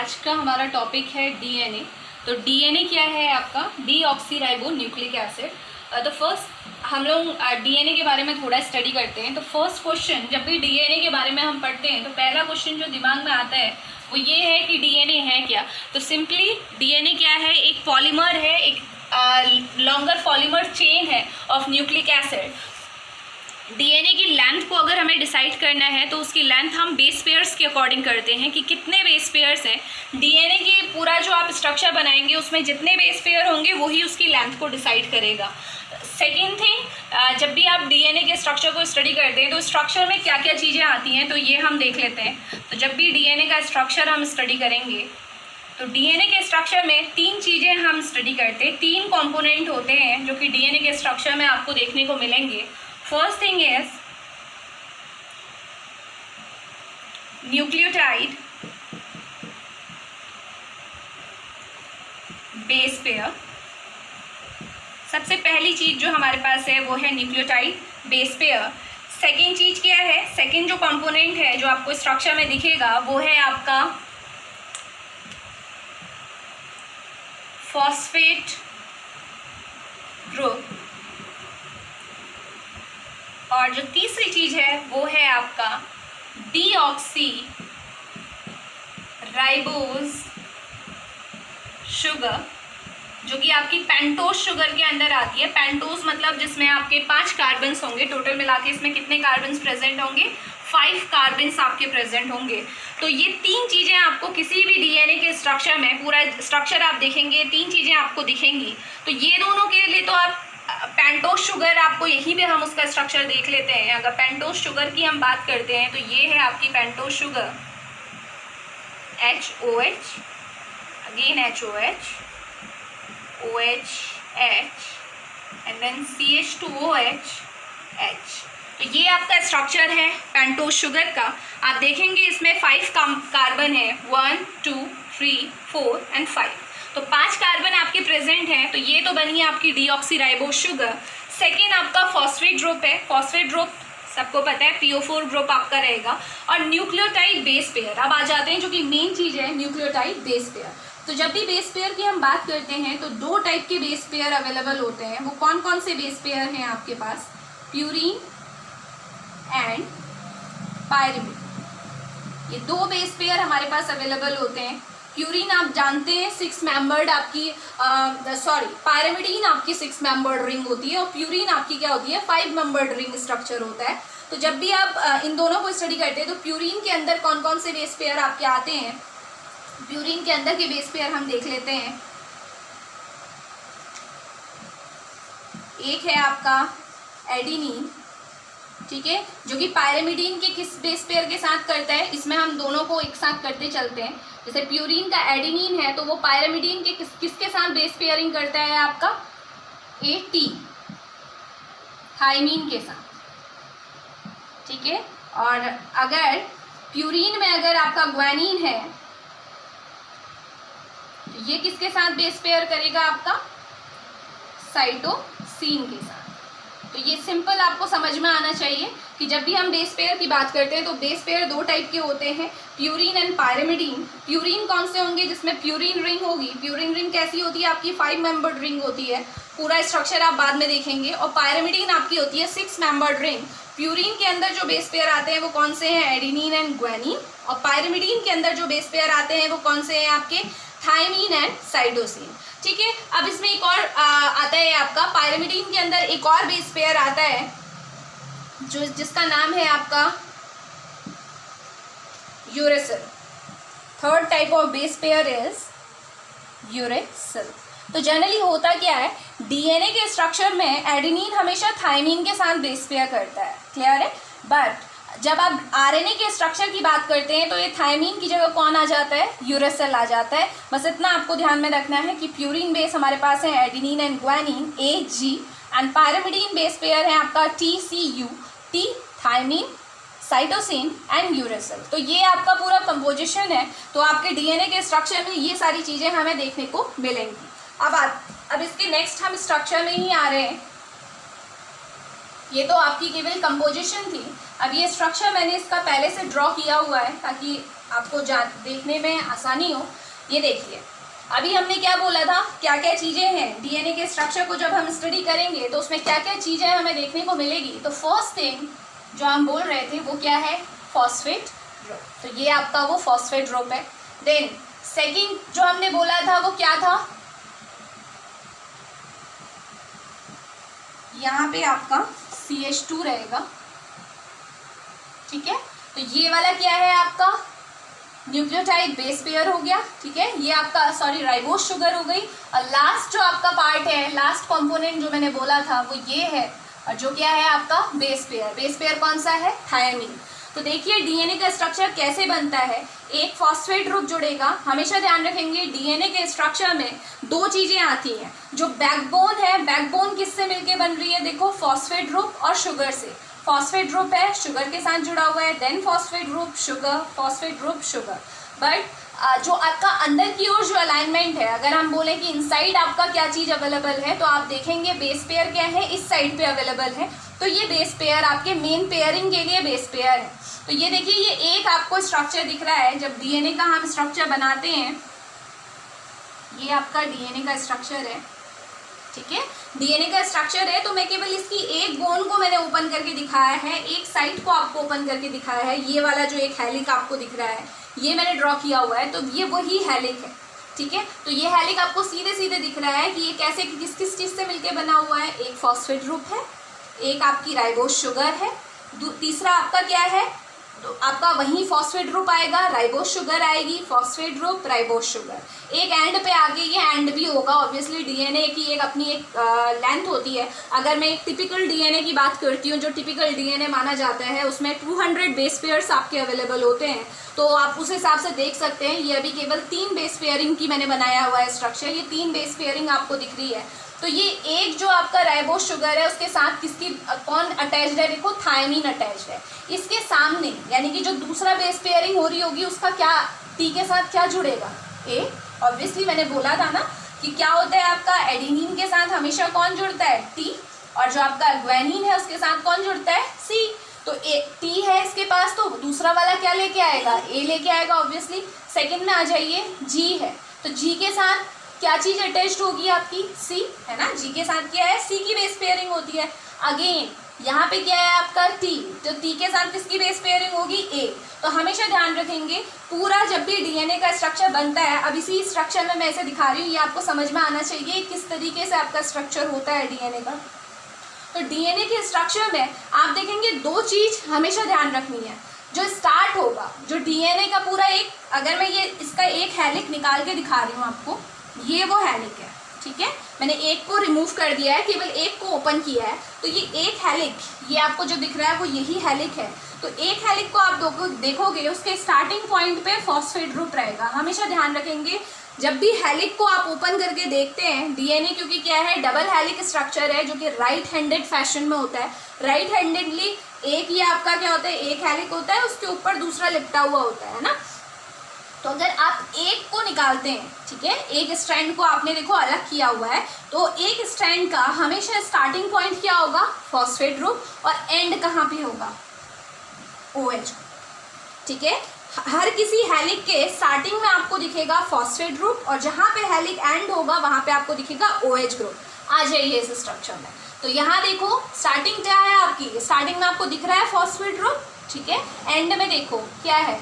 आज का हमारा टॉपिक है डीएनए। तो डीएनए क्या है आपका? Deoxyribo nucleic acid. तो फर्स्ट हम लोग डीएनए के बारे में थोड़ा स्टडी करते हैं। तो फर्स्ट क्वेश्चन, जब भी डीएनए के बारे में हम पढ़ते हैं तो पहला क्वेश्चन जो दिमाग में आता है वो ये है कि डीएनए है क्या। तो सिंपली डीएनए क्या है? एक पॉलीमर है, एक लॉन्गर पॉलीमर चेन है ऑफ न्यूक्लिक एसिड। डीएनए की लेंथ को अगर हमें डिसाइड करना है तो उसकी लेंथ हम बेस पेयर्स के अकॉर्डिंग करते हैं कि कितने बेस पेयर्स हैं। डीएनए की पूरा जो आप स्ट्रक्चर बनाएंगे उसमें जितने बेस पेयर होंगे वही उसकी लेंथ को डिसाइड करेगा। सेकेंड थिंग, जब भी आप डीएनए के स्ट्रक्चर को स्टडी करते हैं तो स्ट्रक्चर में क्या क्या चीज़ें आती हैं तो ये हम देख लेते हैं। तो जब भी डीएनए का स्ट्रक्चर हम स्टडी करेंगे तो डीएनए के स्ट्रक्चर में तीन चीज़ें हम स्टडी करते हैं, तीन कॉम्पोनेंट होते हैं जो कि डीएनए के स्ट्रक्चर में आपको देखने को मिलेंगे। First thing is nucleotide base pair। सबसे पहली चीज जो हमारे पास है वो है न्यूक्लियोटाइड बेस पेयर। सेकेंड चीज क्या है? सेकेंड जो कंपोनेंट है जो आपको स्ट्रक्चर में दिखेगा वो है आपका फॉस्फेट ग्रुप। और जो तीसरी चीज है वो है आपका डीऑक्सी राइबोज शुगर, जो कि आपकी पेंटोज शुगर के अंदर आती है। पेंटोज मतलब जिसमें आपके 5 कार्बन्स होंगे, टोटल मिला के इसमें कितने कार्बन्स प्रेजेंट होंगे? 5 कार्बन्स आपके प्रेजेंट होंगे। तो ये तीन चीज़ें आपको किसी भी डीएनए के स्ट्रक्चर में, पूरा स्ट्रक्चर आप देखेंगे, तीन चीज़ें आपको दिखेंगी। तो ये दोनों के लिए तो आप पेंटोज शुगर, आपको यहीं पे हम उसका स्ट्रक्चर देख लेते हैं। अगर पेंटोज शुगर की हम बात करते हैं तो ये है आपकी pentose sugar, HOH, again HOH, OH, H and then CH2OH, H। तो ये आपका स्ट्रक्चर है पेंटोज शुगर का। आप देखेंगे इसमें 5 कार्बन है, 1 2 3 4 एंड 5। तो 5 कार्बन आपके प्रेजेंट हैं। तो ये तो बनी आपकी डीऑक्सीराइबोज शुगर। सेकेंड आपका फॉस्फेट ग्रुप है। फॉस्फेट ग्रुप सबको पता है, PO4 ग्रुप आपका रहेगा। और न्यूक्लियोटाइड बेस पेयर अब आ जाते हैं, जो कि मेन चीज़ है न्यूक्लियोटाइड बेस पेयर। तो जब भी बेस पेयर की हम बात करते हैं तो 2 टाइप के बेस पेयर अवेलेबल होते हैं। वो कौन कौन से बेस पेयर हैं आपके पास? Purine and पायरिमिड। ये 2 बेस पेयर हमारे पास अवेलेबल होते हैं। प्यूरीन आप जानते हैं 6 मेंबर्ड आपकी, पायरिमिडीन आपकी 6 मेंबर्ड रिंग होती है और प्यूरीन आपकी क्या होती है? 5 मेंबर्ड रिंग स्ट्रक्चर होता है। तो जब भी आप इन दोनों को स्टडी करते हैं तो प्यूरीन के अंदर कौन कौन से बेस पेयर आपके आते हैं? प्यूरीन के अंदर के बेस पेयर हम देख लेते हैं। एक है आपका एडिनिन, ठीक है, जो कि पायरिमिडीन के किस बेस पेयर के साथ करता है? इसमें हम दोनों को एक साथ करते चलते हैं। जैसे प्यूरीन का एडिनिन है तो वो पायरिमिडीन के किसके साथ बेस पेयरिंग करता है आपका? AT थाइमीन के साथ, ठीक है। और अगर प्यूरीन में अगर आपका ग्वानिन है तो ये किसके साथ बेस पेयर करेगा? आपका साइटोसिन के साथ। तो ये सिंपल आपको समझ में आना चाहिए कि जब भी हम बेस पेयर की बात करते हैं तो बेस पेयर 2 टाइप के होते हैं, प्यूरीन एंड पायरिमिडीन। प्यूरीन कौन से होंगे? जिसमें प्यूरीन रिंग होगी। प्यूरीन रिंग कैसी होती है? आपकी 5 मेंबर्ड रिंग होती है। पूरा स्ट्रक्चर आप बाद में देखेंगे। और पायरिमिडीन आपकी होती है 6 मेंबर्ड रिंग। प्यूरीन के अंदर जो बेस पेयर आते हैं वो कौन से हैं? Adenine and guanine. और पायरिमिडीन के अंदर जो बेस पेयर आते हैं वो कौन से हैं? आपके थाइमीन एंड साइटोसिन, ठीक है। अब इसमें एक और आता है आपका पायरिमिडीन के अंदर एक और बेस पेयर आता है जो जिसका नाम है आपका uracil. Third type of base pair is uracil. तो जनरली होता क्या है, डीएनए के स्ट्रक्चर में एडेनिन हमेशा थाइमीन के साथ बेस पेयर करता है, क्लियर है। बट जब आप आरएनए के स्ट्रक्चर की बात करते हैं तो ये थाइमीन की जगह कौन आ जाता है? यूरेसिल आ जाता है। बस इतना आपको ध्यान में रखना है कि प्यूरीन बेस हमारे पास है adenine and guanine, AG, and pyrimidine base pair है आपका TCU, T thymine, cytosine and uracil. तो ये आपका पूरा कंपोजिशन है। तो आपके डीएनए के स्ट्रक्चर में ये सारी चीज़ें हमें देखने को मिलेंगी। अब इसके नेक्स्ट हम स्ट्रक्चर में ही आ रहे हैं। ये तो आपकी केवल कंपोजिशन थी। अब ये स्ट्रक्चर मैंने इसका पहले से ड्रॉ किया हुआ है ताकि आपको देखने में आसानी हो, ये देखिए अभी हमने क्या बोला था, क्या क्या चीज़ें हैं डीएनए के स्ट्रक्चर को जब हम स्टडी करेंगे तो उसमें क्या क्या चीज़ें हमें देखने को मिलेगी। तो फर्स्ट थिंग जो हम बोल रहे थे वो क्या है, फॉस्फेट ग्रुप। तो ये आपका वो फॉस्फेट ग्रुप है। देन सेकंड जो हमने बोला था वो क्या था, यहाँ पे आपका CH2 रहेगा, ठीक है। तो ये वाला क्या है आपका न्यूक्लियोटाइड बेस पेयर हो गया, ठीक है। ये आपका राइबोस शुगर हो गई। और लास्ट जो आपका पार्ट है, लास्ट कंपोनेंट जो मैंने बोला था वो ये है, और जो क्या है आपका बेस पेयर। बेस पेयर कौन सा है, थायमीन। तो देखिए डीएनए का स्ट्रक्चर कैसे बनता है, एक फॉस्फेट ग्रुप जुड़ेगा। हमेशा ध्यान रखेंगे डीएनए के स्ट्रक्चर में दो चीजें आती हैं। जो बैकबोन है, बैकबोन किससे मिलके बन रही है, देखो फॉस्फेट ग्रुप और शुगर से। फॉस्फेट ग्रुप है, शुगर के साथ जुड़ा हुआ है, then phosphate group sugar, phosphate group sugar. But जो आपका अंदर की ओर जो अलाइनमेंट है, अगर हम बोले कि इनसाइड आपका क्या चीज़ अवेलेबल है, तो आप देखेंगे बेस पेयर क्या है, इस साइड पे अवेलेबल है। तो ये बेस पेयर आपके मेन पेयरिंग के लिए बेस पेयर है। तो ये देखिए ये एक आपको स्ट्रक्चर दिख रहा है, जब डीएनए का हम स्ट्रक्चर बनाते हैं, ये आपका डीएनए का स्ट्रक्चर है, ठीक है। डीएनए का स्ट्रक्चर है, तो मैं केवल इसकी एक बोन को मैंने ओपन करके दिखाया है, एक साइड को आपको ओपन करके दिखाया है। ये वाला जो एक हेलिक आपको दिख रहा है, ये मैंने ड्रॉ किया हुआ है, तो ये वही हेलिक है, ठीक है। तो ये हेलिक आपको सीधे सीधे दिख रहा है कि ये कैसे किस किस चीज़ से मिलके बना हुआ है। एक फॉस्फेट ग्रुप है, एक आपकी राइबोस शुगर है, तीसरा आपका क्या है, तो आपका वही फॉस्फेट ग्रुप आएगा, राइबोस शुगर आएगी, फॉस्फेट ग्रुप, राइबोस शुगर। एक एंड पे आगे ये एंड भी होगा। ऑब्वियसली डीएनए की एक अपनी एक लेंथ होती है। अगर मैं एक टिपिकल डीएनए की बात करती हूँ, जो टिपिकल डीएनए माना जाता है, उसमें 200 बेस पेयर्स आपके अवेलेबल होते हैं। तो आप उस हिसाब से देख सकते हैं, ये अभी केवल 3 बेस पेयरिंग की मैंने बनाया हुआ है स्ट्रक्चर, ये 3 बेस पेयरिंग आपको दिख रही है। तो ये एक जो आपका राइबोस शुगर है, उसके साथ किसकी कौन अटैच्ड है, देखो थायमीन अटैच्ड है। इसके सामने यानी कि जो दूसरा बेस पेयरिंग हो रही होगी, उसका क्या टी के साथ क्या जुड़ेगा, ए। ऑब्वियसली मैंने बोला था ना कि क्या होता है आपका एडेनिन के साथ हमेशा कौन जुड़ता है, टी। और जो आपका ग्वानिन है उसके साथ कौन जुड़ता है, सी। तो ए टी है इसके पास, तो दूसरा वाला क्या लेके आएगा, ए लेके आएगा। ऑब्वियसली सेकंड में आ जाइए, जी है, तो जी के साथ क्या चीज अटैच्ड होगी आपकी, सी, है ना। जी के साथ क्या है, सी की बेस पेयरिंग होती है। अगेन यहाँ पे क्या है आपका टी, तो टी के साथ किसकी बेस पेयरिंग होगी, ए। तो हमेशा ध्यान रखेंगे पूरा जब भी डीएनए का स्ट्रक्चर बनता है, अब इसी स्ट्रक्चर में मैं ऐसे दिखा रही हूँ, ये आपको समझ में आना चाहिए किस तरीके से आपका स्ट्रक्चर होता है डीएनए का। तो डीएनए के स्ट्रक्चर में आप देखेंगे दो चीज हमेशा ध्यान रखनी है। जो स्टार्ट होगा, जो डीएनए का पूरा एक, अगर मैं ये इसका एक हेलिक निकाल के दिखा रही हूँ आपको, ये वो हेलिक है, ठीक है। मैंने एक को रिमूव कर दिया है, केवल एक को ओपन किया है। तो ये एक हेलिक, ये आपको जो दिख रहा है वो यही हेलिक है। तो एक हेलिक को आप देखोगे, उसके स्टार्टिंग पॉइंट पे फॉस्फेट ग्रुप रहेगा। हमेशा ध्यान रखेंगे जब भी हेलिक को आप ओपन करके देखते हैं, डीएनए क्योंकि क्या है, डबल हेलिक स्ट्रक्चर है, जो कि राइट हैंडेड फैशन में होता है। राइट हैंडेडली एक ही आपका क्या होता है, एक हेलिक होता है, उसके ऊपर दूसरा लिपटा हुआ होता है ना। तो अगर आप एक को निकालते हैं, ठीक है, एक स्ट्रैंड को आपने देखो अलग किया हुआ है, तो एक स्ट्रैंड का हमेशा स्टार्टिंग पॉइंट क्या होगा, फॉस्फेट ग्रुप, और एंड कहाँ पे होगा, OH, ठीक है। हर किसी हेलिक के स्टार्टिंग में आपको दिखेगा फॉस्फेट ग्रुप, और जहाँ पे हेलिक एंड होगा वहाँ पे आपको दिखेगा OH ग्रुप। आ जाइए इस स्ट्रक्चर में, तो यहाँ देखो स्टार्टिंग क्या है आपकी, स्टार्टिंग में आपको दिख रहा है फॉस्फेट ग्रुप, ठीक है। एंड में देखो क्या है,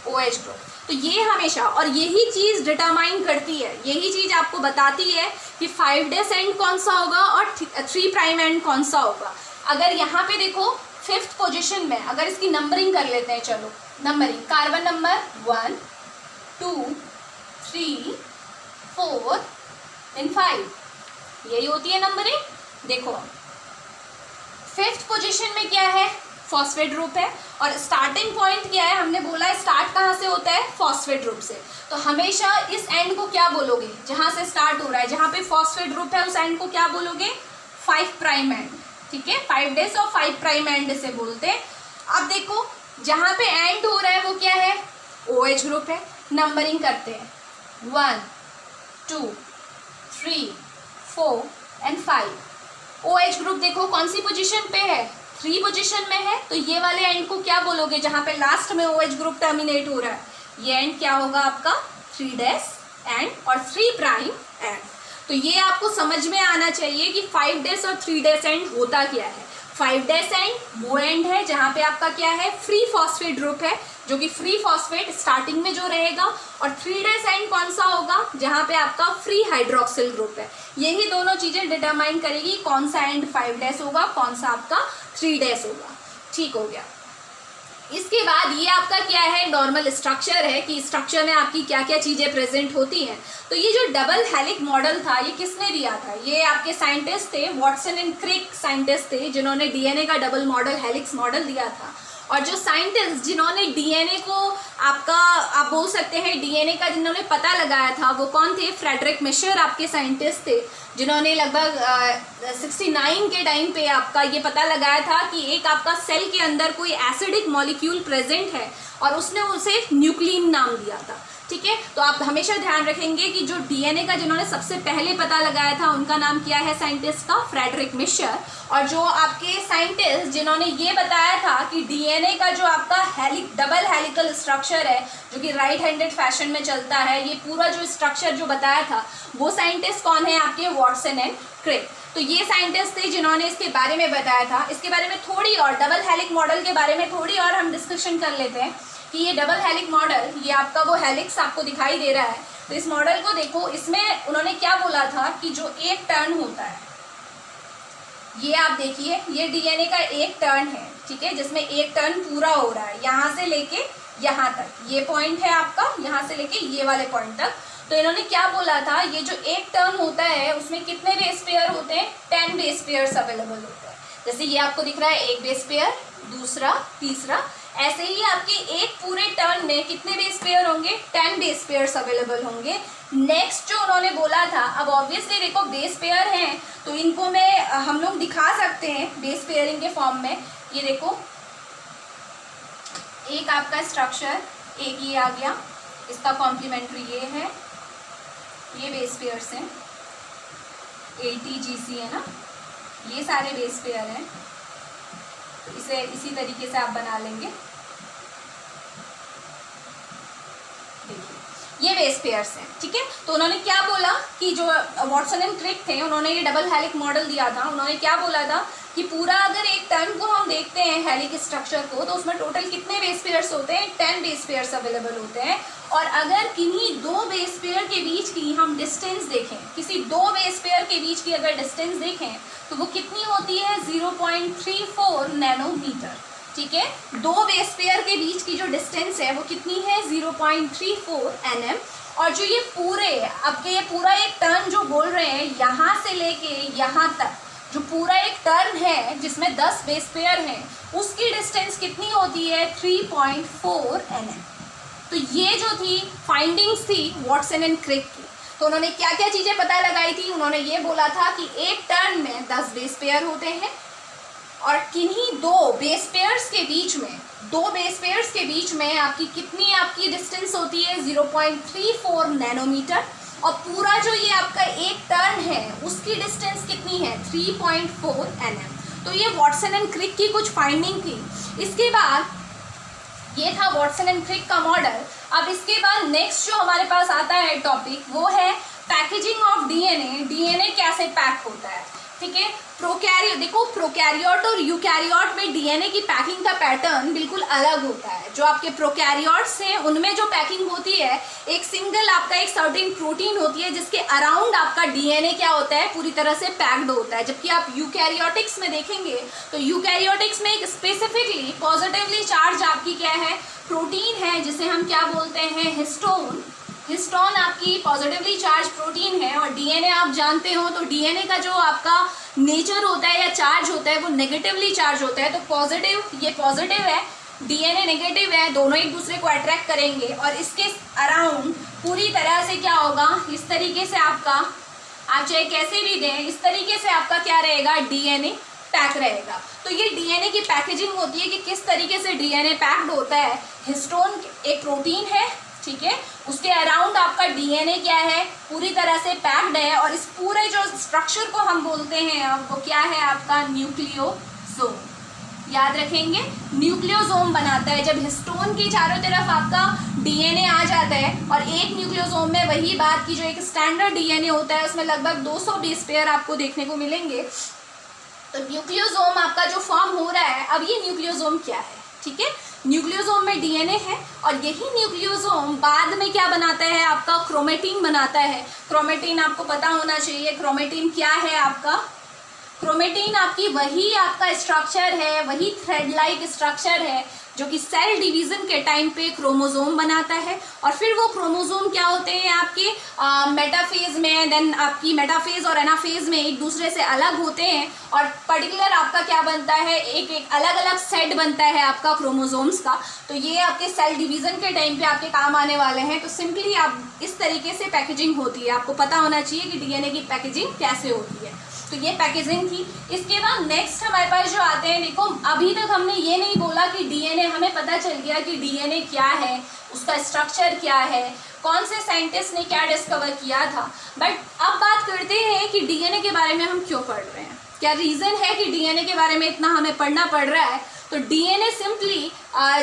OH ग्रुप। तो ये हमेशा, और यही चीज़ डिटरमाइन करती है, यही चीज़ आपको बताती है कि 5 डेज एंड कौन सा होगा और 3 प्राइम एंड कौन सा होगा। अगर यहाँ पे देखो 5th पोजीशन में, अगर इसकी नंबरिंग कर लेते हैं, चलो नंबरिंग, कार्बन नंबर 1 2 3 4 एंड 5, यही होती है नंबरिंग। देखो 5th पोजीशन में क्या है, फॉस्फेट ग्रुप है, और स्टार्टिंग पॉइंट क्या है, हमने बोला है स्टार्ट कहाँ से होता है, फॉस्फेट ग्रुप से। तो हमेशा इस एंड को क्या बोलोगे, जहाँ से स्टार्ट हो रहा है, जहाँ पे फॉस्फेट ग्रुप है, उस एंड को क्या बोलोगे, 5 प्राइम एंड, ठीक है। 5 डेज और 5 प्राइम एंड से बोलते हैं। अब देखो जहाँ पे एंड हो रहा है वो क्या है, OH ग्रुप है। नंबरिंग करते हैं, 1 2 3 4 एंड 5। OH ग्रुप देखो कौन सी पोजीशन पे है, 3 पोजीशन में है, तो ये वाले एंड को क्या बोलोगे, जहाँ पे लास्ट में OH ग्रुप टर्मिनेट हो रहा है, ये एंड क्या होगा आपका 3' एंड और 3' एंड। तो ये आपको समझ में आना चाहिए कि 5' और 3' एंड होता क्या है। 5' एंड वो एंड है जहाँ पे आपका क्या है, फ्री फॉस्फेट ग्रुप है, जो कि फ्री फॉस्फेट स्टार्टिंग में जो रहेगा, और 3' एंड कौन सा होगा, जहाँ पे आपका फ्री हाइड्रोक्सिल ग्रुप है। यही दोनों चीजें डिटरमाइन करेगी कौन सा एंड 5' होगा, कौन सा आपका 3' होगा। ठीक हो गया। इसके बाद ये आपका क्या है, नॉर्मल स्ट्रक्चर है कि स्ट्रक्चर में आपकी क्या क्या चीजें प्रेजेंट होती हैं। तो ये जो डबल हेलिक मॉडल था, ये किसने दिया था, ये आपके साइंटिस्ट थे, वॉटसन एंड क्रिक साइंटिस्ट थे, जिन्होंने डीएनए का डबल मॉडल हेलिक्स मॉडल दिया था। और जो साइंटिस्ट जिन्होंने डीएनए को आपका, आप बोल सकते हैं डीएनए का जिन्होंने पता लगाया था, वो कौन थे, फ्रेडरिक मिशर आपके साइंटिस्ट थे, जिन्होंने लगभग 69 के टाइम पे आपका ये पता लगाया था कि एक आपका सेल के अंदर कोई एसिडिक मॉलिक्यूल प्रेजेंट है, और उसने उसे न्यूक्लिन नाम दिया था। ठीक है, तो आप हमेशा ध्यान रखेंगे कि जो डीएनए का जिन्होंने सबसे पहले पता लगाया था, उनका नाम क्या है साइंटिस्ट का, फ्रेडरिक मिशर। और जो आपके साइंटिस्ट जिन्होंने ये बताया था कि डीएनए का जो आपका डबल हेलिकल स्ट्रक्चर है, जो कि राइट हैंडेड फैशन में चलता है, ये पूरा जो स्ट्रक्चर जो बताया था, वो साइंटिस्ट कौन है आपके, वॉटसन एंड क्रिक। तो ये साइंटिस्ट थे जिन्होंने इसके बारे में बताया था। इसके बारे में थोड़ी और, डबल हेलिक मॉडल के बारे में थोड़ी और हम डिस्कशन कर लेते हैं कि ये डबल हेलिक मॉडल, ये आपका वो हेलिक्स आपको दिखाई दे रहा है, तो इस मॉडल को देखो, इसमें उन्होंने क्या बोला था कि जो एक टर्न होता है, ये आप देखिए, ये डीएनए का एक टर्न है, ठीक है, जिसमें एक टर्न पूरा हो रहा है, यहाँ से लेके यहाँ तक, ये पॉइंट है आपका, यहाँ से लेके ये वाले पॉइंट तक। तो इन्होंने क्या बोला था, ये जो एक टर्न होता है उसमें कितने बेस पेयर होते हैं, 10 बेस पेयर्स अवेलेबल होते हैं। जैसे ये आपको दिख रहा है, एक बेस पेयर, दूसरा, तीसरा, ऐसे ही आपके एक पूरे टर्न में कितने बेस पेयर होंगे, 10 बेस पेयर्स अवेलेबल होंगे। नेक्स्ट जो उन्होंने बोला था, अब ऑब्वियसली देखो बेस पेयर हैं, तो इनको हम लोग दिखा सकते हैं बेस पेयरिंग के फॉर्म में। ये देखो, एक आपका स्ट्रक्चर, एक ये आ गया, इसका कॉम्प्लीमेंट्री ये है, ये बेस पेयर्स हैं, ATGC है ना, ये सारे बेस पेयर हैं। तो इसे इसी तरीके से आप बना लेंगे, देखिए ये बेस पेयर्स हैं। ठीक है, तो उन्होंने क्या बोला कि जो वॉटसन एंड क्रिक थे, उन्होंने ये डबल हेलिक मॉडल दिया था। उन्होंने क्या बोला था कि पूरा अगर एक टर्न को हम देखते हैं हेलिक स्ट्रक्चर को, तो उसमें टोटल कितने बेस पेयर्स होते हैं, 10 बेस पेयर्स अवेलेबल होते हैं। और अगर किन्हीं दो बेस पेयर के बीच की हम डिस्टेंस देखें, किसी दो बेस पेयर के बीच की अगर डिस्टेंस देखें, तो वो कितनी होती है, 0.34 नैनोमीटर। ठीक है, दो बेस पेयर के बीच की जो डिस्टेंस है वो कितनी है, 0.34 nm। और जो ये पूरे आपके ये पूरा एक टर्न जो बोल रहे हैं, यहाँ से लेके यहाँ तक जो पूरा एक टर्न है जिसमें 10 बेस पेयर हैं, उसकी डिस्टेंस कितनी होती है, 3.4 nm। तो ये जो थी फाइंडिंग्स थी वॉटसन एंड क्रिक की। तो उन्होंने क्या क्या चीज़ें पता लगाई थी, उन्होंने ये बोला था कि एक टर्न में 10 बेस पेयर होते हैं, और किन्हीं दो बेस पेयर्स के बीच में आपकी कितनी आपकी डिस्टेंस होती है, 0.34 नैनोमीटर। और पूरा जो ये आपका एक टर्न है उसकी डिस्टेंस कितनी है, 3.4 nm। तो ये वॉटसन एंड क्रिक की कुछ फाइंडिंग थी। इसके बाद ये था वॉटसन एंड क्रिक का मॉडल। अब इसके बाद नेक्स्ट जो हमारे पास आता है टॉपिक, वो है पैकेजिंग ऑफ डीएनए। डीएनए कैसे पैक होता है, ठीक है। प्रोकैरियोट, देखो प्रोकैरियोट और यूकैरियोट में डीएनए की पैकिंग का पैटर्न बिल्कुल अलग होता है। जो आपके प्रोकैरियोट्स हैं उनमें जो पैकिंग होती है, एक सिंगल आपका एक सर्टेन प्रोटीन होती है जिसके अराउंड आपका डीएनए क्या होता है, पूरी तरह से पैक्ड होता है। जबकि आप यूकैरियोटिक्स में देखेंगे तो यूकैरियोटिक्स में एक स्पेसिफिकली पॉजिटिवली चार्ज आपकी क्या है, प्रोटीन है, जिसे हम क्या बोलते हैं, हिस्टोन। हिस्टोन आपकी पॉजिटिवली चार्ज प्रोटीन है। और डीएनए आप जानते हो तो डीएनए का जो आपका नेचर होता है या चार्ज होता है वो नेगेटिवली चार्ज होता है। तो पॉजिटिव, ये पॉजिटिव है, डीएनए नेगेटिव है, दोनों एक दूसरे को अट्रैक्ट करेंगे। और इसके अराउंड पूरी तरह से क्या होगा, इस तरीके से आपका, आप चाहे कैसे भी दें, इस तरीके से आपका क्या रहेगा, डीएनए पैक रहेगा। तो ये डीएनए की पैकेजिंग होती है कि किस तरीके से डीएनए पैक्ड होता है। हिस्टोन एक प्रोटीन है, ठीक है, उसके अराउंड आपका डीएनए क्या है, पूरी तरह से पैक्ड है। और इस पूरे जो स्ट्रक्चर को हम बोलते हैं अब वो क्या है आपका, न्यूक्लियोसोम। याद रखेंगे, न्यूक्लियोसोम बनाता है। जब हिस्टोन के चारों तरफ आपका डीएनए आ जाता है और एक न्यूक्लियोसोम में वही बात की जो एक स्टैंडर्ड डीएनए होता है उसमें लगभग 200 बेस पेयर आपको देखने को मिलेंगे। तो न्यूक्लियोसोम आपका जो फॉर्म हो रहा है, अब ये न्यूक्लियोसोम क्या है, ठीक है, न्यूक्लियोसोम में डीएनए है और यही न्यूक्लियोसोम बाद में क्या बनाता है, आपका क्रोमेटिन बनाता है। क्रोमेटिन आपको पता होना चाहिए, क्रोमेटिन क्या है आपका, क्रोमेटिन आपकी वही आपका स्ट्रक्चर है, वही थ्रेड लाइक स्ट्रक्चर है जो कि सेल डिवीजन के टाइम पे क्रोमोसोम बनाता है। और फिर वो क्रोमोसोम क्या होते हैं आपके मेटाफेज में, देन आपकी मेटाफेज और एनाफेज में एक दूसरे से अलग होते हैं और पर्टिकुलर आपका क्या बनता है, एक एक अलग अलग सेट बनता है आपका क्रोमोसोम्स का। तो ये आपके सेल डिवीजन के टाइम पे आपके काम आने वाले हैं। तो सिंपली आप इस तरीके से पैकेजिंग होती है, आपको पता होना चाहिए कि डीएनए की पैकेजिंग कैसे होती है। तो ये पैकेजिंग थी। इसके बाद नेक्स्ट हमारे पास जो आते हैं, देखो अभी तक हमने ये नहीं बोला कि डीएनए, हमें पता चल गया कि डीएनए क्या है, उसका स्ट्रक्चर क्या है, कौन से साइंटिस्ट ने क्या डिस्कवर किया था। बट अब बात करते हैं कि डीएनए के बारे में हम क्यों पढ़ रहे हैं, क्या रीज़न है कि डीएनए के बारे में इतना हमें पढ़ना पड़ रहा है। तो डीएनए सिंपली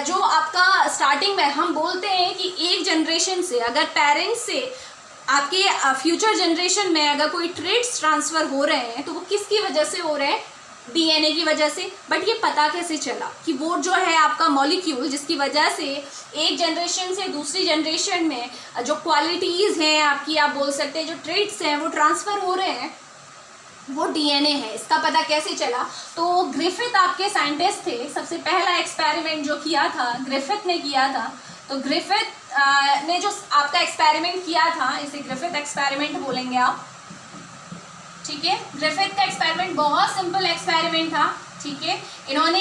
जो आपका स्टार्टिंग में हम बोलते हैं कि एक जनरेशन से, अगर पेरेंट्स से आपके फ्यूचर जनरेशन में अगर कोई ट्रेड्स ट्रांसफ़र हो रहे हैं तो वो किसकी वजह से हो रहे हैं, डीएनए की वजह से। बट ये पता कैसे चला कि वो जो है आपका मॉलिक्यूल जिसकी वजह से एक जनरेशन से दूसरी जनरेशन में जो क्वालिटीज़ हैं आपकी, आप बोल सकते हैं जो ट्रेड्स हैं वो ट्रांसफ़र हो रहे हैं, वो डीएनए है। इसका पता कैसे चला, तो ग्रिफिथ आपके साइंटिस्ट थे, सबसे पहला एक्सपेरिमेंट जो किया था ग्रिफिथ ने किया था। तो ग्रिफिथ ने जो आपका एक्सपेरिमेंट किया था, इसे ग्रिफिथ एक्सपेरिमेंट बोलेंगे आप, ठीक है। ग्रिफिथ का एक्सपेरिमेंट बहुत सिंपल एक्सपेरिमेंट था, ठीक है। इन्होंने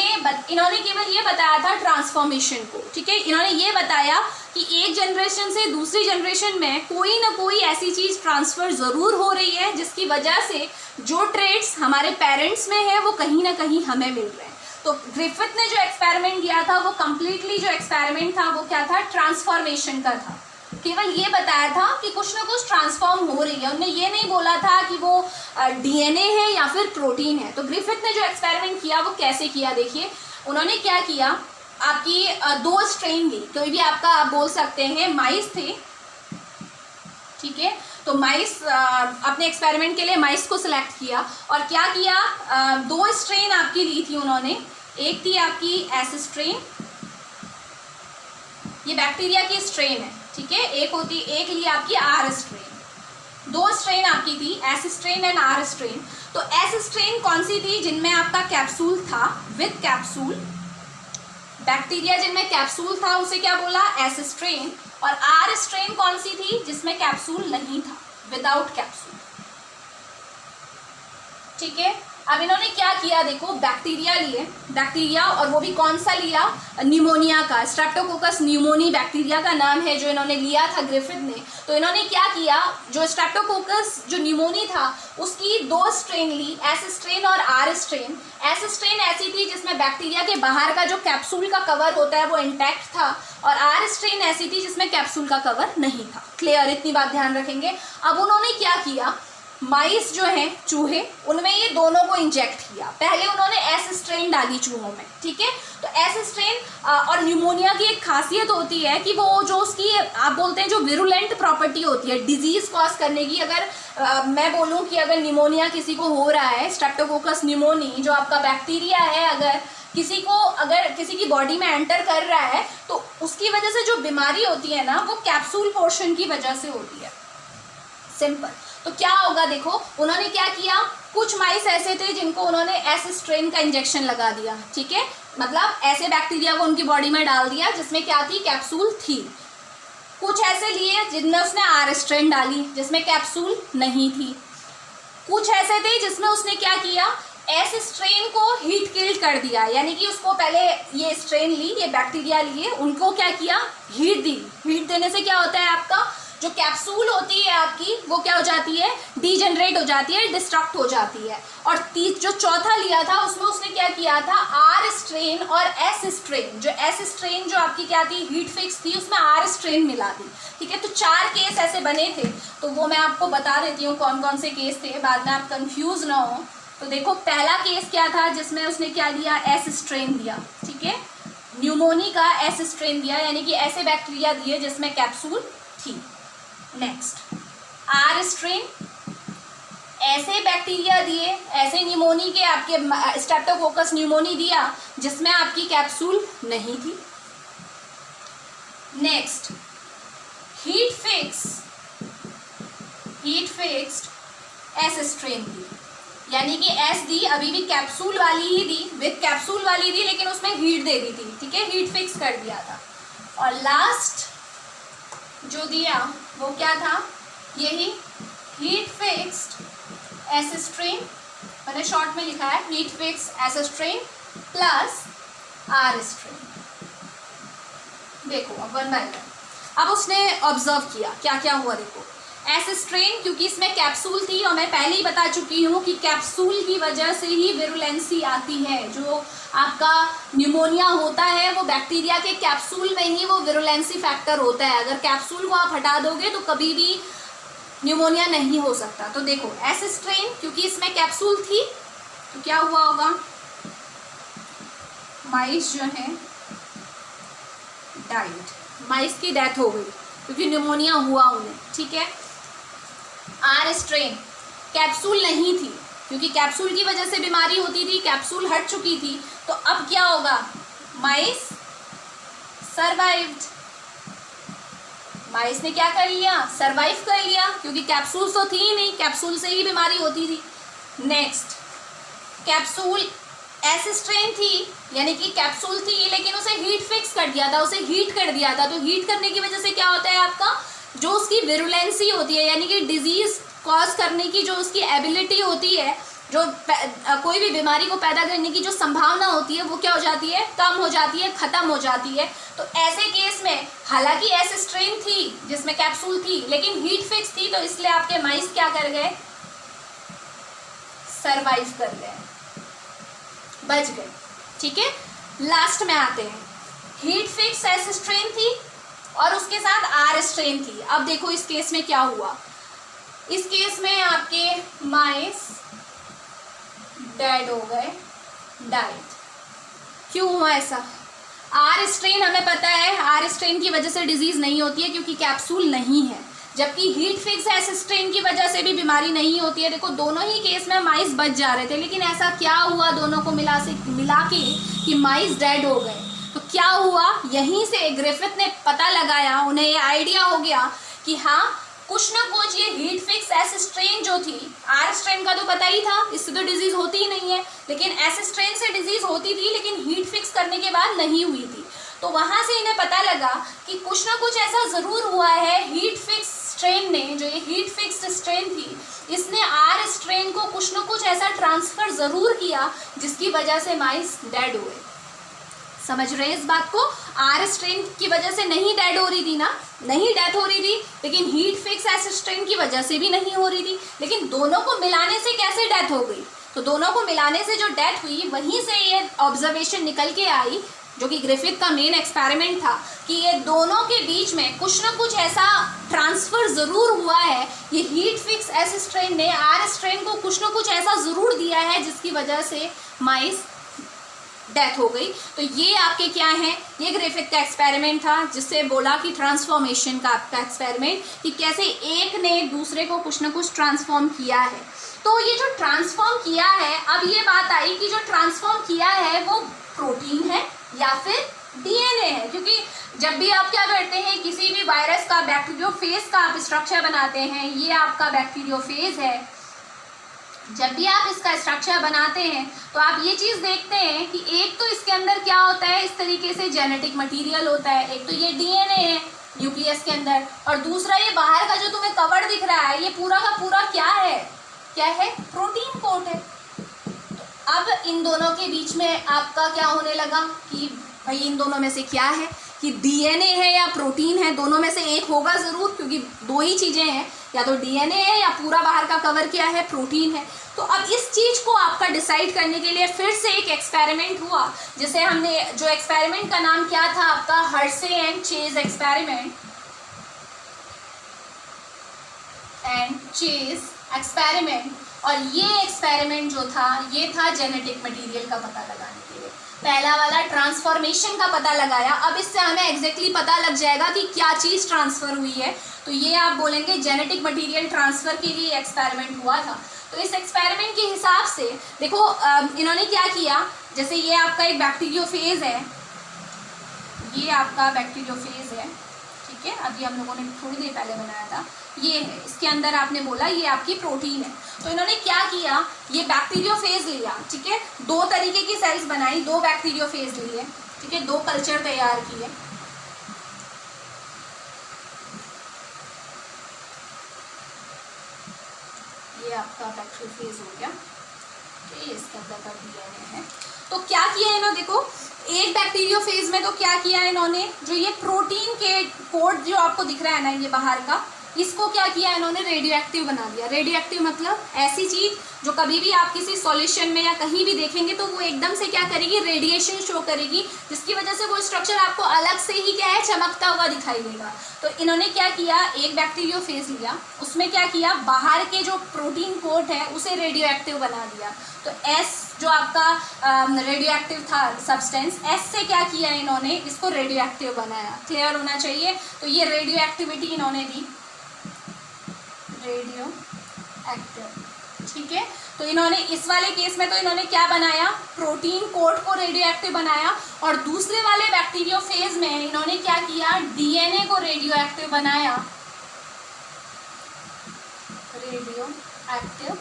केवल ये बताया था ट्रांसफॉर्मेशन को, ठीक है। इन्होंने ये बताया कि एक जनरेशन से दूसरी जनरेशन में कोई ना कोई ऐसी चीज़ ट्रांसफ़र ज़रूर हो रही है जिसकी वजह से जो ट्रेड्स हमारे पेरेंट्स में है वो कहीं ना कहीं हमें मिल रहे हैं। तो ग्रिफिथ ने जो एक्सपेरिमेंट किया था वो कम्प्लीटली जो एक्सपेरिमेंट था वो क्या था, ट्रांसफॉर्मेशन का था। केवल ये बताया था कि कुछ ना कुछ ट्रांसफॉर्म हो रही है, उन्होंने ये नहीं बोला था कि वो डीएनए है या फिर प्रोटीन है। तो ग्रिफिथ ने जो एक्सपेरिमेंट किया वो कैसे किया, देखिए उन्होंने क्या किया, आपकी 2 स्ट्रेन ली, कोई भी आपका आप बोल सकते हैं माइस थे, ठीक है। तो माइस अपने एक्सपेरिमेंट के लिए माइस को सिलेक्ट किया और क्या किया, 2 स्ट्रेन आपकी ली थी उन्होंने। एक थी आपकी एस स्ट्रेन, ये बैक्टीरिया की स्ट्रेन है, ठीक है। एक ली आपकी आर स्ट्रेन। 2 स्ट्रेन आपकी थी, S strain and R strain. तो एस स्ट्रेन कौन सी थी, जिनमें आपका कैप्सूल था, विद कैप्सूल। बैक्टीरिया जिनमें कैप्सूल था उसे क्या बोला, एस स्ट्रेन। और आर स्ट्रेन कौन सी थी, जिसमें कैप्सूल नहीं था, विदाउट कैप्सूल, ठीक है। अब इन्होंने क्या किया, देखो बैक्टीरिया लिए, बैक्टीरिया, और वो भी कौन सा लिया, न्यूमोनिया का, स्ट्रेप्टोकोकस न्यूमोनी बैक्टीरिया का नाम है जो इन्होंने लिया था ग्रिफिथ ने। तो इन्होंने क्या किया, जो स्ट्रेप्टोकोकस जो न्यूमोनी था उसकी 2 स्ट्रेन ली, एस स्ट्रेन और आर स्ट्रेन। एस स्ट्रेन ऐसी थी जिसमें बैक्टीरिया के बाहर का जो कैप्सूल का कवर होता है वो इंटैक्ट था, और आर स्ट्रेन ऐसी थी जिसमें कैप्सूल का कवर नहीं था। क्लियर, इतनी बात ध्यान रखेंगे। अब उन्होंने क्या किया, माइस जो हैं चूहे, उनमें ये दोनों को इंजेक्ट किया। पहले उन्होंने एस स्ट्रेन डाली चूहों में, ठीक है। तो एस स्ट्रेन और न्यूमोनिया की एक खासियत होती है कि वो जो उसकी आप बोलते हैं जो विरुलेंट प्रॉपर्टी होती है डिजीज कॉज करने की, अगर मैं बोलूँ कि अगर न्यूमोनिया किसी को हो रहा है, स्ट्रेप्टोकोकस न्यूमोनी जो आपका बैक्टीरिया है, अगर किसी की बॉडी में एंटर कर रहा है तो उसकी वजह से जो बीमारी होती है ना वो कैप्सूल पोर्शन की वजह से होती है, सिंपल। तो क्या होगा, देखो उन्होंने क्या किया, कुछ माइस ऐसे थे जिनको उन्होंने एस स्ट्रेन का इंजेक्शन लगा दिया, ठीक है, मतलब ऐसे बैक्टीरिया को उनकी बॉडी में डाल दिया जिसमें क्या थी, कैप्सूल थी। कुछ ऐसे लिए जिनमें उसने आर स्ट्रेन डाली जिसमें कैप्सूल नहीं थी। कुछ ऐसे थे जिसमें उसने क्या किया, एस स्ट्रेन को हीट किल्ड कर दिया, यानी कि उसको पहले ये स्ट्रेन ली, ये बैक्टीरिया लिए, उनको क्या किया, हीट दी। हीट देने से क्या होता है, आपका जो कैप्सूल होती है आपकी वो क्या हो जाती है, डीजनरेट हो जाती है, डिस्ट्रक्ट हो जाती है। और जो चौथा लिया था उसमें उसने क्या किया था, आर स्ट्रेन और एस स्ट्रेन, जो एस स्ट्रेन जो आपकी क्या थी, हीट फिक्स थी, उसमें आर स्ट्रेन मिला दी, ठीक है। तो 4 केस ऐसे बने थे, तो वो मैं आपको बता देती हूँ कौन कौन से केस थे, बाद में आप कंफ्यूज ना हो। तो देखो पहला केस क्या था जिसमें उसने क्या दिया, एस स्ट्रेन दिया, ठीक है, न्यूमोनी का एस स्ट्रेन दिया, यानी कि ऐसे बैक्टीरिया दिए जिसमें कैप्सूल थी। नेक्स्ट आर स्ट्रेन, ऐसे बैक्टीरिया दिए, ऐसे न्यूमोनी के आपके स्ट्रेप्टोकोकस न्यूमोनी दिया जिसमें आपकी कैप्सूल नहीं थी। Next heat fixed as strain दी, यानी कि एस दी अभी भी कैप्सूल वाली ही दी, विद कैप्सूल वाली दी, लेकिन उसमें हीट दे दी थी, ठीक है, हीट फिक्स कर दिया था। और लास्ट जो दिया वो क्या था, यही हीट फिक्स्ड एस स्ट्रेन, मैंने शॉर्ट में लिखा है heat fixed as strain plus R strain. देखो अब वन बाय वन, अब उसने ऑब्जर्व किया क्या क्या हुआ। देखो एस स्ट्रेन, क्योंकि इसमें कैप्सूल थी और मैं पहले ही बता चुकी हूँ कि कैप्सूल की वजह से ही विरुलेंसी आती है। जो आपका न्यूमोनिया होता है वो बैक्टीरिया के कैप्सूल में ही वो विरुलेंसी फैक्टर होता है। अगर कैप्सूल को आप हटा दोगे तो कभी भी न्यूमोनिया नहीं हो सकता। तो देखो एस स्ट्रेन, क्योंकि इसमें कैप्सूल थी तो क्या हुआ होगा, माइस जो है डाइड, माइस की डेथ हो गई क्योंकि न्यूमोनिया हुआ उन्हें, ठीक है। आर स्ट्रेन, कैप्सूल नहीं थी, क्योंकि कैप्सूल की वजह से बीमारी होती थी, कैप्सूल हट चुकी थी, तो अब क्या होगा, माइस सर्वाइव्ड, माइस ने क्या कर लिया, सर्वाइव कर लिया, क्योंकि कैप्सूल तो थी ही नहीं, कैप्सूल से ही बीमारी होती थी। नेक्स्ट कैप्सूल एस स्ट्रेन थी, यानी कि कैप्सूल थी लेकिन उसे हीट फिक्स कर दिया था, उसे हीट कर दिया था। तो हीट करने की वजह से क्या होता है, आपका जो उसकी विरुलेंसी होती है, यानी कि डिजीज कॉज करने की जो उसकी एबिलिटी होती है, जो कोई भी बीमारी को पैदा करने की जो संभावना होती है, वो क्या हो जाती है, कम हो जाती है, खत्म हो जाती है। तो ऐसे केस में हालांकि एस स्ट्रेन थी जिसमें कैप्सूल थी लेकिन हीट फिक्स थी, तो इसलिए आपके माइस क्या कर गए, सरवाइव कर गए, बच गए, ठीक है। लास्ट में आते हैं, हीट फिक्स एस स्ट्रेन थी और उसके साथ आर स्ट्रेन थी। अब देखो इस केस में क्या हुआ, इस केस में आपके माइस डेड हो गए, डाइड। क्यों हुआ ऐसा, आर स्ट्रेन हमें पता है आर स्ट्रेन की वजह से डिजीज नहीं होती है क्योंकि कैप्सूल नहीं है, जबकि हीट फिक्स एस स्ट्रेन की वजह से भी बीमारी नहीं होती है। देखो दोनों ही केस में माइस बच जा रहे थे, लेकिन ऐसा क्या हुआ दोनों को मिला के कि माइस डेड हो गए। तो क्या हुआ, यहीं से ग्रिफिथ ने पता लगाया, उन्हें ये आइडिया हो गया कि हाँ कुछ ना कुछ ये हीट फिक्स एस स्ट्रेन जो थी, आर स्ट्रेन का तो पता ही था, इससे तो डिजीज होती ही नहीं है, लेकिन एस स्ट्रेन से डिजीज होती थी लेकिन हीट फिक्स करने के बाद नहीं हुई थी। तो वहाँ से इन्हें पता लगा कि कुछ ना कुछ ऐसा ज़रूर हुआ है, हीट फिक्स स्ट्रेन ने, जो ये हीट फिक्स्ड स्ट्रेन थी, इसने आर स्ट्रेन को कुछ ना कुछ ऐसा ट्रांसफ़र ज़रूर किया जिसकी वजह से माइस डेड हुए। समझ रहे हैं इस बात को, आर स्ट्रेन की वजह से नहीं डेड हो रही थी ना, नहीं डेथ हो रही थी, लेकिन हीट फिक्स एस स्ट्रेन की वजह से भी नहीं हो रही थी, लेकिन दोनों को मिलाने से कैसे डेथ हो गई। तो दोनों को मिलाने से जो डेथ हुई वहीं से ये ऑब्जर्वेशन निकल के आई, जो कि ग्रिफिथ का मेन एक्सपेरिमेंट था, कि ये दोनों के बीच में कुछ ना कुछ ऐसा ट्रांसफ़र ज़रूर हुआ है। ये हीट फिक्स एस स्ट्रेन ने आर स्ट्रेन को कुछ ना कुछ ऐसा ज़रूर दिया है जिसकी वजह से माइस डेथ हो गई। तो ये आपके क्या हैं, ये ग्रिफिथ का एक्सपेरिमेंट था जिससे बोला कि ट्रांसफॉर्मेशन का आपका एक्सपेरिमेंट, कि कैसे एक ने दूसरे को कुछ ना कुछ ट्रांसफॉर्म किया है। तो ये जो ट्रांसफॉर्म किया है, अब ये बात आई कि जो ट्रांसफॉर्म किया है वो प्रोटीन है या फिर डीएनए है, क्योंकि जब भी आप क्या करते हैं, किसी भी वायरस का बैक्टीरियोफेज का आप स्ट्रक्चर बनाते हैं, ये आपका बैक्टीरियोफेज है, जब भी आप इसका स्ट्रक्चर बनाते हैं तो आप ये चीज़ देखते हैं कि एक तो इसके अंदर क्या होता है, इस तरीके से जेनेटिक मटेरियल होता है, एक तो ये डीएनए है न्यूक्लियस के अंदर, और दूसरा ये बाहर का जो तुम्हें कवर दिख रहा है, ये पूरा का पूरा क्या है, प्रोटीन कोट है। अब इन दोनों के बीच में आपका क्या होने लगा कि भाई इन दोनों में से क्या है, कि डीएनए है या प्रोटीन है, दोनों में से एक होगा ज़रूर, क्योंकि दो ही चीज़ें हैं, या तो डीएनए है या पूरा बाहर का कवर क्या है, प्रोटीन है। तो अब इस चीज़ को आपका डिसाइड करने के लिए फिर से एक एक्सपेरिमेंट हुआ, जिसे हमने, जो एक्सपेरिमेंट का नाम क्या था आपका, हर्शे एंड चेज एक्सपेरिमेंट, और ये एक्सपेरिमेंट जो था ये था जेनेटिक मटेरियल का पता लगाने के लिए। पहला वाला ट्रांसफॉर्मेशन का पता लगाया, अब इससे हमें एग्जैक्टली पता लग जाएगा कि क्या चीज़ ट्रांसफ़र हुई है, तो ये आप बोलेंगे जेनेटिक मटेरियल ट्रांसफ़र के लिए एक्सपेरिमेंट हुआ था। तो इस एक्सपेरिमेंट के हिसाब से देखो इन्होंने क्या किया, जैसे ये आपका एक बैक्टीरियोफेज है, ये आपका बैक्टीरियोफेज है, ठीक है, अभी हम लोगों ने थोड़ी देर पहले बनाया था, ये है, इसके अंदर आपने बोला ये आपकी प्रोटीन है। तो इन्होंने क्या किया, ये बैक्टीरियोफेज लिया, ठीक है, दो तरीके की सेल्स बनाई, दो बैक्टीरियोफेज लिए, ठीक है, दो कल्चर तैयार किए। ये आपका बैक्टीरियोफेज हो गया, ये इसके अंदर का डीएनए है। तो क्या किया इन्होंने, देखो एक बैक्टीरियोफेज में तो क्या किया इन्होंने, जो ये प्रोटीन के कोड जो आपको दिख रहा है ना ये बाहर का, इसको क्या किया इन्होंने, रेडियो एक्टिव बना दिया। रेडियो एक्टिव मतलब ऐसी चीज़ जो कभी भी आप किसी सॉल्यूशन में या कहीं भी देखेंगे तो वो एकदम से क्या करेगी, रेडिएशन शो करेगी, जिसकी वजह से वो स्ट्रक्चर आपको अलग से ही क्या है, चमकता हुआ दिखाई देगा। तो इन्होंने क्या किया, एक बैक्टीरियोफेज लिया, उसमें क्या किया, बाहर के जो प्रोटीन कोट है उसे रेडियो एक्टिव बना दिया। तो एस जो आपका रेडियो एक्टिव था सब्सटेंस, एस से क्या किया इन्होंने, इसको रेडियो एक्टिव बनाया। क्लियर होना चाहिए। तो ये रेडियो एक्टिविटी इन्होंने दी, रेडियो एक्टिव, ठीक है। तो इन्होंने इस वाले केस में तो इन्होंने क्या बनाया, प्रोटीन कोड को रेडियो एक्टिव बनाया, और दूसरे वाले बैक्टीरियोफेज में इन्होंने क्या किया, डीएनए को रेडियो एक्टिव बनाया, radio active,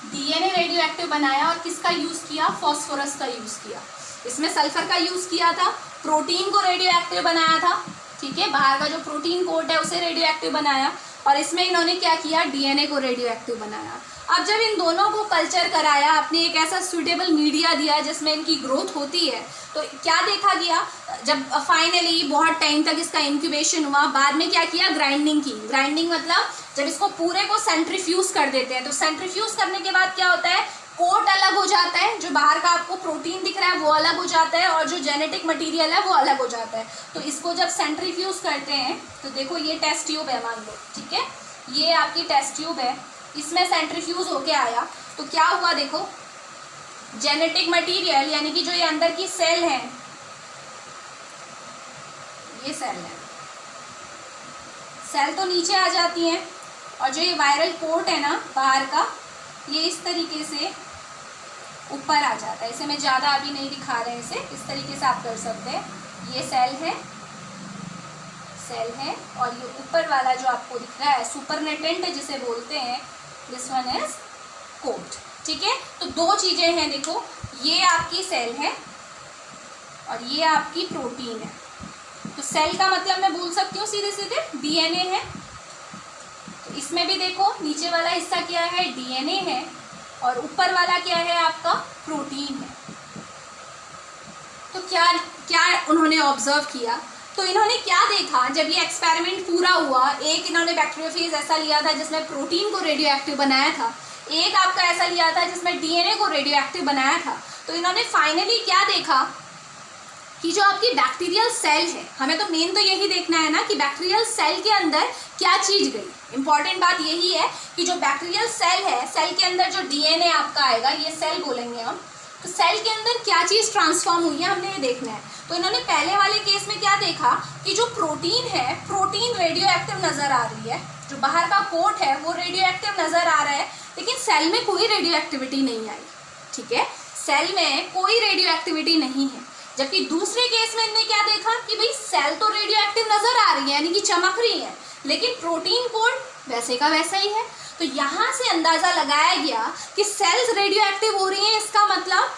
DNA radio active बनाया। और किसका यूज़ किया, फॉस्फोरस का यूज़ किया। इसमें सल्फर का यूज़ किया था, प्रोटीन को रेडियो एक्टिव बनाया था, ठीक है, बाहर का जो प्रोटीन कोड है उसे रेडियो एक्टिव बनाया, और इसमें इन्होंने क्या किया, डीएनए को रेडियो एक्टिव बनाया। अब जब इन दोनों को कल्चर कराया, आपने एक ऐसा सूटेबल मीडिया दिया जिसमें इनकी ग्रोथ होती है, तो क्या देखा गया, जब फाइनली बहुत टाइम तक इसका इंक्यूबेशन हुआ, बाद में क्या किया, ग्राइंडिंग की। ग्राइंडिंग मतलब जब इसको पूरे को सेंट्रीफ्यूज कर देते हैं, तो सेंट्रीफ्यूज करने के बाद क्या होता है, कोट अलग हो जाता है, जो बाहर का आपको प्रोटीन दिख रहा है वो अलग हो जाता है, और जो जेनेटिक मटेरियल है वो अलग हो जाता है। तो इसको जब सेंट्रीफ्यूज करते हैं, तो देखो ये टेस्ट ट्यूब है मान लो, ठीक है, ये आपकी टेस्ट ट्यूब है, इसमें सेंट्रीफ्यूज होके आया, तो क्या हुआ, देखो जेनेटिक मटेरियल यानी कि जो ये अंदर की सेल है, ये सेल है, सेल तो नीचे आ जाती हैं, और जो ये वायरल कोट है ना बाहर का, ये इस तरीके से ऊपर आ जाता है। इसे मैं ज़्यादा अभी नहीं दिखा रहे हैं, इसे इस तरीके से आप कर सकते हैं। ये सेल है, सेल है, और ये ऊपर वाला जो आपको दिख रहा है सुपरनेटेंट जिसे बोलते हैं, दिस वन इज कोट, ठीक है। तो दो चीज़ें हैं, देखो ये आपकी सेल है और ये आपकी प्रोटीन है। तो सेल का मतलब मैं बोल सकती हूँ सीधे सीधे डीएनए है। तो इसमें भी देखो नीचे वाला हिस्सा क्या है, डीएनए है, और ऊपर वाला क्या है, आपका प्रोटीन है। तो क्या क्या उन्होंने ऑब्जर्व किया, तो इन्होंने क्या देखा, जब ये एक्सपेरिमेंट पूरा हुआ, एक इन्होंने बैक्टीरियोफेज ऐसा लिया था जिसमें प्रोटीन को रेडियो एक्टिव बनाया था, एक आपका ऐसा लिया था जिसमें डीएनए को रेडियो एक्टिव बनाया था। तो इन्होंने फाइनली क्या देखा कि जो आपकी बैक्टीरियल सेल है, हमें तो मेन तो यही देखना है ना कि बैक्टीरियल सेल के अंदर क्या चीज़ गई। इंपॉर्टेंट बात यही है कि जो बैक्टीरियल सेल है, सेल के अंदर जो डीएनए आपका आएगा, ये सेल बोलेंगे हम, तो सेल के अंदर क्या चीज़ ट्रांसफॉर्म हुई है, हमने ये देखना है। तो इन्होंने पहले वाले केस में क्या देखा कि जो प्रोटीन है, प्रोटीन रेडियो एक्टिव नज़र आ रही है, जो बाहर का कोट है वो रेडियो एक्टिव नज़र आ रहा है, लेकिन सेल में कोई रेडियो एक्टिविटी नहीं आई, ठीक है, सेल में कोई रेडियो एक्टिविटी नहीं है। जबकि दूसरे केस में इन्होंने क्या देखा कि भाई सेल तो रेडियो एक्टिव नज़र आ रही है, यानी कि चमक रही है, लेकिन प्रोटीन कोड वैसे का वैसा ही है। तो यहाँ से अंदाज़ा लगाया गया कि सेल्स रेडियो एक्टिव हो रही हैं, इसका मतलब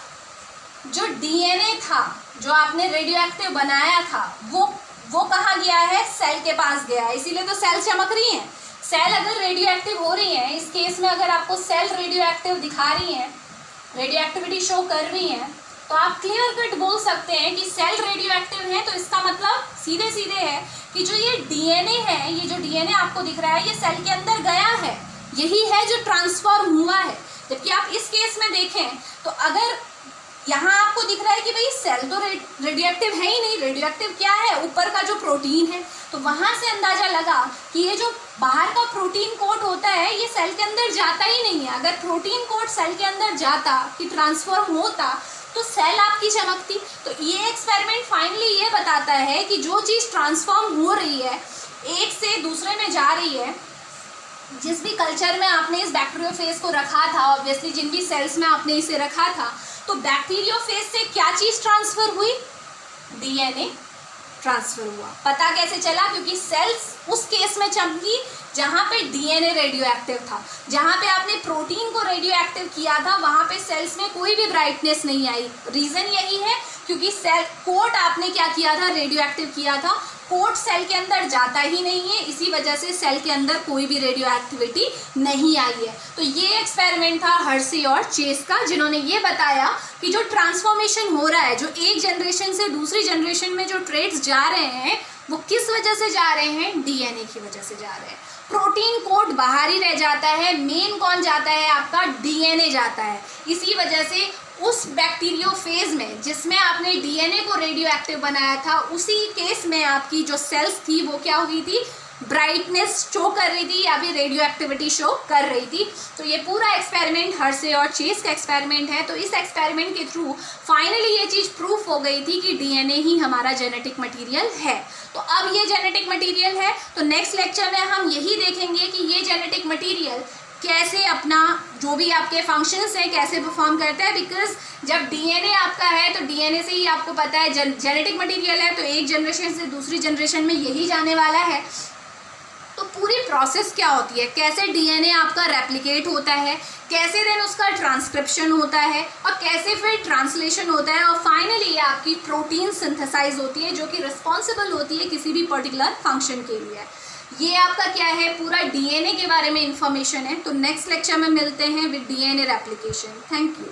जो डीएनए था, जो आपने रेडियो एक्टिव बनाया था, वो कहाँ गया है, सेल के पास गया है, इसीलिए तो सेल चमक रही हैं। सेल अगर रेडियो एक्टिव हो रही हैं, इस केस में अगर आपको सेल रेडियो एक्टिव दिखा रही हैं, रेडियो एक्टिविटी शो कर रही हैं, तो आप क्लियर कट बोल सकते हैं कि सेल रेडियो एक्टिव है। तो इसका मतलब सीधे सीधे है कि जो ये डीएनए है, ये जो डीएनए आपको दिख रहा है, ये सेल के अंदर गया है, यही है जो ट्रांसफॉर्म हुआ है। जबकि आप इस केस में देखें तो अगर यहाँ आपको दिख रहा है कि भाई सेल तो रेडियो एक्टिव है ही नहीं, रेडियो एक्टिव क्या है, ऊपर का जो प्रोटीन है, तो वहाँ से अंदाज़ा लगा कि ये जो बाहर का प्रोटीन कोट होता है है ये सेल के अंदर जाता ही नहीं है। अगर प्रोटीन कोड सेल के अंदर जाता कि ट्रांसफॉर्म होता तो सेल आपकी चमकती। तो ये एक्सपेरिमेंट फाइनली ये बताता है कि जो चीज़ ट्रांसफॉर्म हो रही है, एक से दूसरे में जा रही है, जिस भी कल्चर में आपने इस बैक्टीरियोफेज को रखा था, ऑब्वियसली जिन भी सेल्स में आपने इसे रखा था, तो बैक्टीरियोफेज से क्या चीज़ ट्रांसफ़र हुई? डीएनए ट्रांसफ़र हुआ। पता कैसे चला? क्योंकि सेल्स उस केस में चमकी जहाँ पे डीएनए रेडियो एक्टिव था। जहाँ पे आपने प्रोटीन को रेडियो एक्टिव किया था वहाँ पे सेल्स में कोई भी ब्राइटनेस नहीं आई। रीज़न यही है क्योंकि सेल कोट आपने क्या किया था? रेडियो एक्टिव किया था। कोट सेल के अंदर जाता ही नहीं है, इसी वजह से सेल के अंदर कोई भी रेडियो एक्टिविटी नहीं आई है। तो ये एक्सपेरिमेंट था हर्शी और चेस का, जिन्होंने ये बताया कि जो ट्रांसफॉर्मेशन हो रहा है, जो एक जनरेशन से दूसरी जनरेशन में जो ट्रेड्स जा रहे हैं वो किस वजह से जा रहे हैं? डीएनए की वजह से जा रहे हैं। प्रोटीन कोड बाहर ही रह जाता है, मेन कौन जाता है? आपका डीएनए जाता है। इसी वजह से उस बैक्टीरियोफेज में जिसमें आपने डीएनए को रेडियो एक्टिव बनाया था, उसी केस में आपकी जो सेल्स थी वो क्या हुई थी? ब्राइटनेस शो कर रही थी या भी रेडियो एक्टिविटी शो कर रही थी। तो ये पूरा एक्सपेरिमेंट हर्शे और चेस का एक्सपेरिमेंट है। तो इस एक्सपेरिमेंट के थ्रू फाइनली ये चीज़ प्रूफ हो गई थी कि डीएनए ही हमारा जेनेटिक मटेरियल है। तो अब ये जेनेटिक मटेरियल है, तो नेक्स्ट लेक्चर में हम यही देखेंगे कि ये जेनेटिक मटेरियल कैसे अपना जो भी आपके फंक्शंस हैं कैसे परफॉर्म करता है। बिकॉज जब डीएनए आपका है तो डीएनए से ही आपको पता है जेनेटिक मटेरियल है, तो एक जनरेशन से दूसरी जनरेशन में यही जाने वाला है। तो पूरी प्रोसेस क्या होती है, कैसे डीएनए आपका रेप्लिकेट होता है, कैसे देन उसका ट्रांसक्रिप्शन होता है और कैसे फिर ट्रांसलेशन होता है और फाइनली आपकी प्रोटीन सिंथेसाइज होती है जो कि रिस्पॉन्सिबल होती है किसी भी पर्टिकुलर फंक्शन के लिए। ये आपका क्या है? पूरा डीएनए के बारे में इंफॉर्मेशन है। तो नेक्स्ट लेक्चर में मिलते हैं with DNA replication. Thank you.